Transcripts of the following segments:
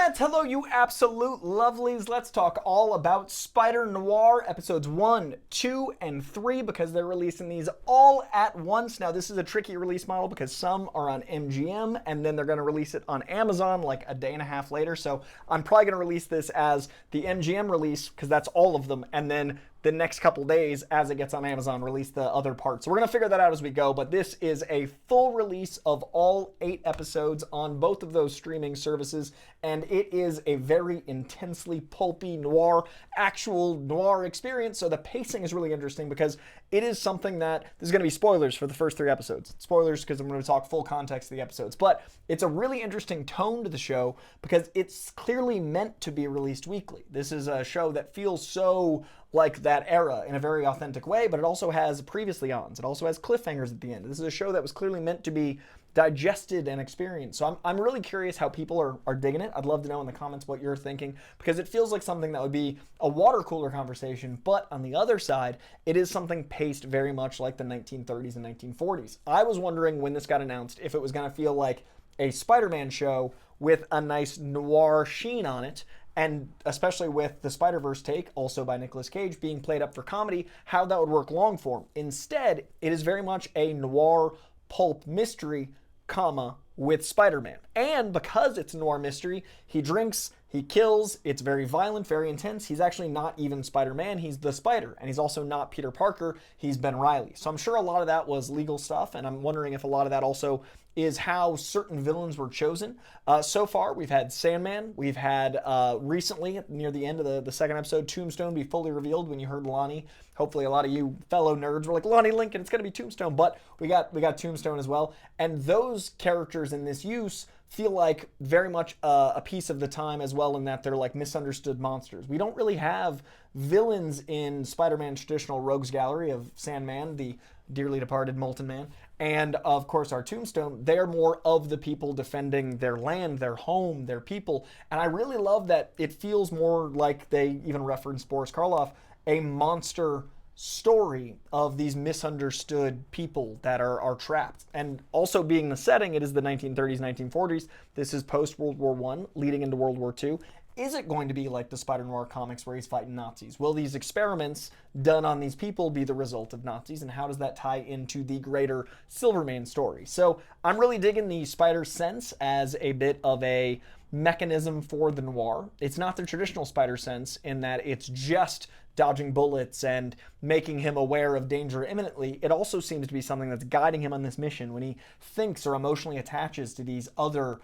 Internet! Hello, you absolute lovelies. Let's talk all about Spider-Noir episodes 1, 2, and 3 because they're releasing these all at once. Now, this is a tricky release model because some are on MGM and then they're going to release it on Amazon like a day and a half later. So I'm probably going to release this as the MGM release because that's all of them, and then the next couple days as it gets on Amazon, release the other parts. So we're going to figure that out as we go, but this is a full release of all 8 episodes on both of those streaming services, and it is a very intensely pulpy noir, actual noir experience. So the pacing is really interesting because it is something that, there's going to be spoilers for the first 3 episodes. Spoilers because I'm going to talk full context of the episodes, but it's a really interesting tone to the show because it's clearly meant to be released weekly. This is a show that feels so like that era in a very authentic way, but it also has previously ons. It also has cliffhangers at the end. This is a show that was clearly meant to be digested and experienced. So I'm really curious how people are digging it. I'd love to know in the comments what you're thinking because it feels like something that would be a water cooler conversation, but on the other side, it is something paced very much like the 1930s and 1940s. I was wondering when this got announced if it was going to feel like a Spider-Man show with a nice noir sheen on it, and especially with the Spider-Verse take, also by Nicolas Cage, being played up for comedy, how that would work long form. Instead, it is very much a noir pulp mystery, comma, with Spider-Man. And because it's a noir mystery, he drinks, he kills, it's very violent, very intense. He's actually not even Spider-Man, he's the Spider. And he's also not Peter Parker, he's Ben Reilly. So I'm sure a lot of that was legal stuff, and I'm wondering if a lot of that also is how certain villains were chosen. So far, we've had Sandman. We've had, recently, near the end of the second episode, Tombstone be fully revealed when you heard Lonnie. Hopefully a lot of you fellow nerds were like, Lonnie Lincoln, it's going to be Tombstone. But we got Tombstone as well. And those characters in this use feel like very much a piece of the time as well, in that they're like misunderstood monsters. We don't really have villains in Spider-Man's traditional rogues gallery of Sandman, the dearly departed Molten Man, and of course our Tombstone. They're more of the people defending their land, their home, their people. And I really love that it feels more like, they even reference Boris Karloff, a monster story of these misunderstood people that are trapped. And also being the setting, it is the 1930s, 1940s. This is post-World War I, leading into World War II. Is it going to be like the Spider-Noir comics where he's fighting Nazis? Will these experiments done on these people be the result of Nazis? And how does that tie into the greater Silvermane story? So I'm really digging the Spider sense as a bit of a mechanism for the noir. It's not the traditional Spider sense in that it's just dodging bullets and making him aware of danger imminently. It also seems to be something that's guiding him on this mission when he thinks or emotionally attaches to these other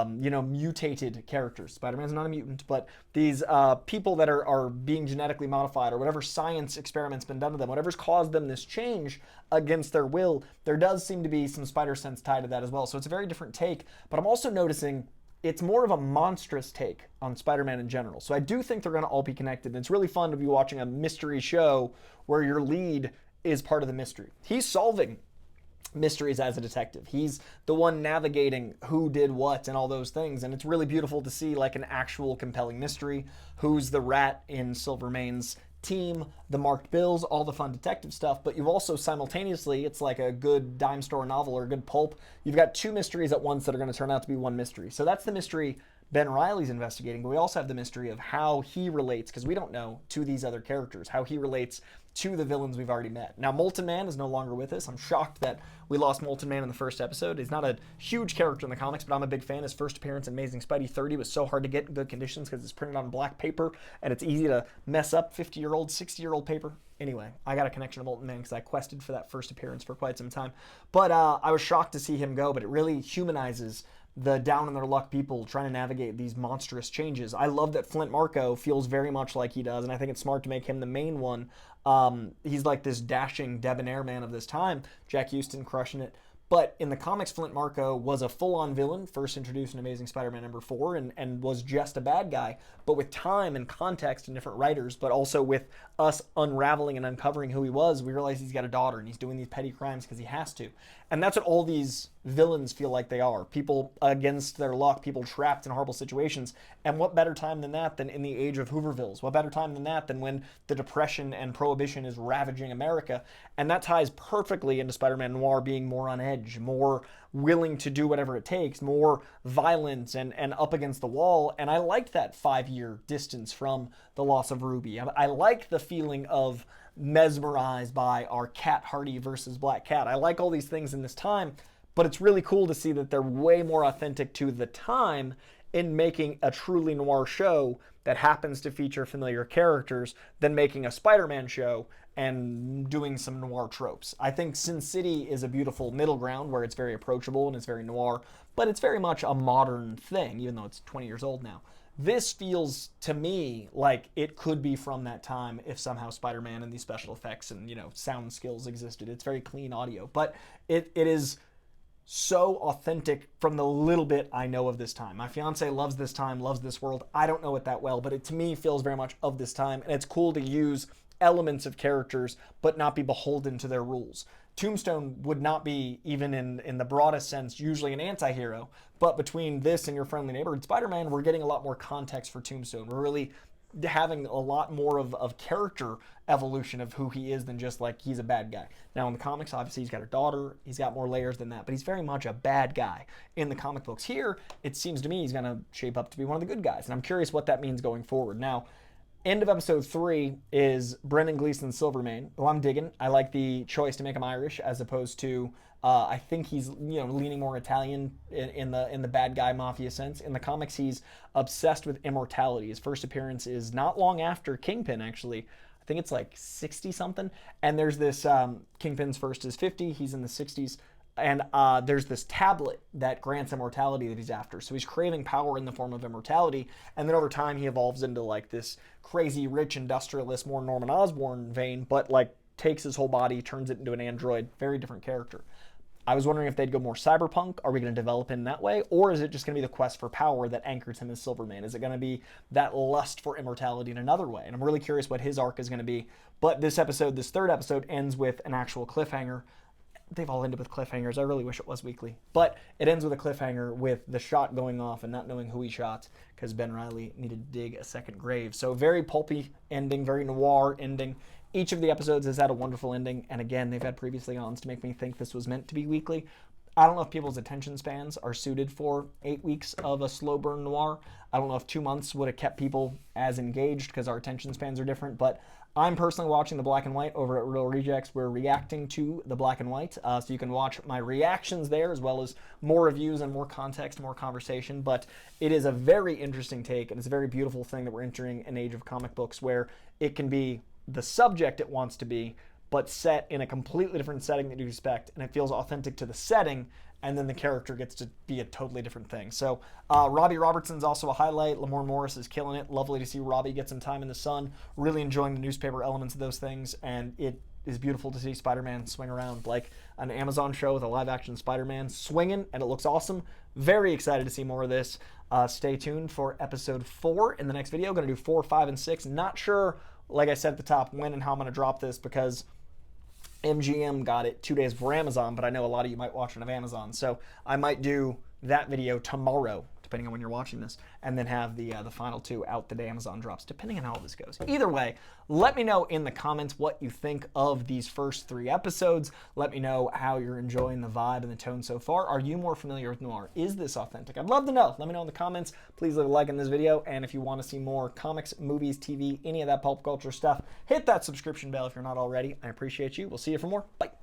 mutated characters. Spider-Man's not a mutant, but these people that are being genetically modified, or whatever science experiment's been done to them, whatever's caused them this change against their will, there does seem to be some Spider sense tied to that as well. So it's a very different take, but I'm also noticing it's more of a monstrous take on Spider-Man in general. So I do think they're going to all be connected. And it's really fun to be watching a mystery show where your lead is part of the mystery. He's solving mysteries as a detective. He's the one navigating who did what and all those things. And it's really beautiful to see like an actual compelling mystery. Who's the rat in Silvermane's team, the marked bills, all the fun detective stuff. But you've also simultaneously, it's like a good dime store novel or a good pulp. You've got 2 mysteries at once that are going to turn out to be one mystery. So that's the mystery Ben Reilly's investigating, but we also have the mystery of how he relates, because we don't know, to these other characters, how he relates to the villains we've already met. Now, Molten Man is no longer with us. I'm shocked that we lost Molten Man in the first episode. He's not a huge character in the comics, but I'm a big fan. His first appearance in Amazing Spidey 30 was so hard to get in good conditions because it's printed on black paper, and it's easy to mess up 50-year-old, 60-year-old paper. Anyway, I got a connection to Molten Man because I quested for that first appearance for quite some time. But I was shocked to see him go, but it really humanizes the down on their luck people trying to navigate these monstrous changes. I love that Flint Marko feels very much like he does, and I think it's smart to make him the main one. He's like this dashing, debonair man of this time. Jack Houston crushing it. But in the comics, Flint Marko was a full-on villain, first introduced in Amazing Spider-Man number 4, and was just a bad guy. But with time and context and different writers, but also with us unraveling and uncovering who he was, we realize he's got a daughter and he's doing these petty crimes because he has to. And that's what all these villains feel like they are. People against their luck, people trapped in horrible situations. And what better time than that than in the age of Hoovervilles? What better time than that than when the Depression and Prohibition is ravaging America? And that ties perfectly into Spider-Man Noir being more on edge, more willing to do whatever it takes, more violent and up against the wall. And I liked that 5-year distance from the loss of Ruby. I like the feeling of mesmerized by our Cat Hardy versus Black Cat. I like all these things in this time, but it's really cool to see that they're way more authentic to the time in making a truly noir show that happens to feature familiar characters than making a Spider-Man show and doing some noir tropes. I think Sin City is a beautiful middle ground where it's very approachable and it's very noir, but it's very much a modern thing, even though it's 20 years old now. This feels to me like it could be from that time if somehow Spider-Man and these special effects and, sound skills existed. It's very clean audio, but it is so authentic from the little bit I know of this time. My fiance loves this time, loves this world. I don't know it that well, but it to me feels very much of this time, and it's cool to use elements of characters but not be beholden to their rules. Tombstone would not be, even in the broadest sense, usually an anti-hero, but between this and Your Friendly Neighborhood Spider-Man, we're getting a lot more context for Tombstone. We're really having a lot more of character evolution of who he is than just like he's a bad guy. Now in the comics, obviously he's got a daughter, he's got more layers than that, but he's very much a bad guy in the comic books. Here, it seems to me he's going to shape up to be one of the good guys, and I'm curious what that means going forward. Now, end of episode 3 is Brendan Gleeson's Silvermane, who I'm digging. I like the choice to make him Irish as opposed to, I think he's leaning more Italian in the bad guy mafia sense. In the comics, he's obsessed with immortality. His first appearance is not long after Kingpin, actually. I think it's like 60 something. And there's this Kingpin's first is 50. He's in the 60s. And there's this tablet that grants immortality that he's after. So he's craving power in the form of immortality. And then over time, he evolves into like this crazy rich industrialist, more Norman Osborn vein, but like takes his whole body, turns it into an android. Very different character. I was wondering if they'd go more cyberpunk. Are we going to develop him that way? Or is it just going to be the quest for power that anchors him as Silverman? Is it going to be that lust for immortality in another way? And I'm really curious what his arc is going to be. But this third episode, ends with an actual cliffhanger. They've all ended with cliffhangers. I really wish it was weekly. But it ends with a cliffhanger with the shot going off and not knowing who he shot because Ben Reilly needed to dig a second grave. So very pulpy ending, very noir ending. Each of the episodes has had a wonderful ending. And again, they've had previously ons to make me think this was meant to be weekly. I don't know if people's attention spans are suited for 8 weeks of a slow burn noir. I don't know if 2 months would have kept people as engaged because our attention spans are different. But I'm personally watching the black and white over at Real Rejects. We're reacting to the black and white, so you can watch my reactions there as well as more reviews and more context, more conversation. But it is a very interesting take, and it's a very beautiful thing that we're entering an age of comic books where it can be the subject it wants to be, but set in a completely different setting that you expect, and it feels authentic to the setting, and then the character gets to be a totally different thing. So Robbie Robertson's also a highlight. Lamorne Morris is killing it. Lovely to see Robbie get some time in the sun. Really enjoying the newspaper elements of those things, and it is beautiful to see Spider-Man swing around like an Amazon show with a live-action Spider-Man swinging, and it looks awesome. Very excited to see more of this. Stay tuned for episode 4 in the next video. Going to do 4, 5, and 6. Not sure, like I said at the top, when and how I'm going to drop this because MGM got it 2 days before Amazon, but I know a lot of you might watch it on Amazon, so I might do that video tomorrow, depending on when you're watching this, and then have the final 2 out the day Amazon drops, depending on how all this goes. Either way, let me know in the comments what you think of these first 3 episodes. Let me know how you're enjoying the vibe and the tone so far. Are you more familiar with noir? Is this authentic? I'd love to know. Let me know in the comments. Please leave a like on this video, and if you want to see more comics, movies, TV, any of that pulp culture stuff, hit that subscription bell if you're not already. I appreciate you. We'll see you for more. Bye.